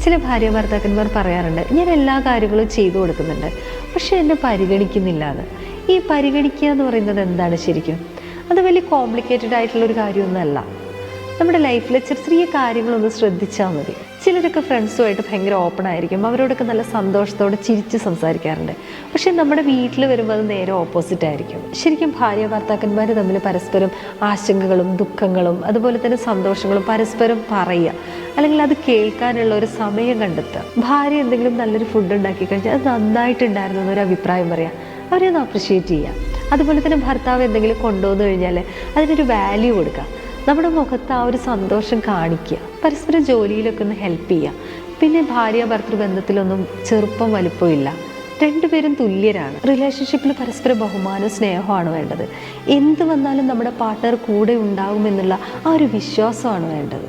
ചില ഭാര്യ ഭർത്താക്കന്മാർ പറയാറുണ്ട്, ഞാൻ എല്ലാ കാര്യങ്ങളും ചെയ്തു കൊടുക്കുന്നുണ്ട്, പക്ഷെ എന്നെ പരിഗണിക്കുന്നില്ല എന്ന്. ഈ പരിഗണിക്കുക എന്ന് പറയുന്നത് എന്താണ് ശരിക്കും? അത് വലിയ കോംപ്ലിക്കേറ്റഡ് ആയിട്ടുള്ളൊരു കാര്യമൊന്നുമല്ല. നമ്മുടെ ലൈഫിലെ ചെറിയ ചെറിയ കാര്യങ്ങളൊന്ന് ശ്രദ്ധിച്ചാൽ മതി. ചിലരൊക്കെ ഫ്രണ്ട്സുമായിട്ട് ഭയങ്കര ഓപ്പൺ ആയിരിക്കും, അവരോടൊക്കെ നല്ല സന്തോഷത്തോടെ ചിരിച്ച് സംസാരിക്കാറുണ്ട്. പക്ഷേ നമ്മുടെ വീട്ടിൽ വരുമ്പോൾ അത് നേരെ ഓപ്പോസിറ്റ് ആയിരിക്കും. ശരിക്കും ഭാര്യ ഭർത്താക്കന്മാർ തമ്മിൽ പരസ്പരം ആശങ്കകളും ദുഃഖങ്ങളും അതുപോലെ തന്നെ സന്തോഷങ്ങളും പരസ്പരം പറയുക, അല്ലെങ്കിൽ അത് കേൾക്കാനുള്ള ഒരു സമയം കണ്ടെത്തുക. ഭാര്യ എന്തെങ്കിലും നല്ലൊരു ഫുഡ് ഉണ്ടാക്കി കഴിഞ്ഞാൽ അത് നന്നായിട്ടുണ്ടായിരുന്നു എന്നൊരു അഭിപ്രായം പറയുക, അവരെ ഒന്ന് അപ്രിഷ്യേറ്റ് ചെയ്യുക. അതുപോലെ തന്നെ ഭർത്താവ് എന്തെങ്കിലും കൊണ്ടുവന്നു കഴിഞ്ഞാൽ അതിനൊരു വാല്യൂ കൊടുക്കുക. നമ്മുടെ മുഖത്ത് ആ ഒരു സന്തോഷം കാണിക്കുക. പരസ്പരം ജോലിയിലൊക്കെ ഒന്ന് ഹെൽപ്പ് ചെയ്യുക. പിന്നെ ഭാര്യ ഭർത്തൃ ബന്ധത്തിലൊന്നും ചെറുപ്പം വലുപ്പം ഇല്ല, രണ്ടുപേരും തുല്യരാണ്. റിലേഷൻഷിപ്പിൽ പരസ്പര ബഹുമാനവും സ്നേഹമാണ് വേണ്ടത്. എന്ത് വന്നാലും നമ്മുടെ പാർട്ട്ണർ കൂടെ ഉണ്ടാകുമെന്നുള്ള ആ ഒരു വിശ്വാസമാണ് വേണ്ടത്.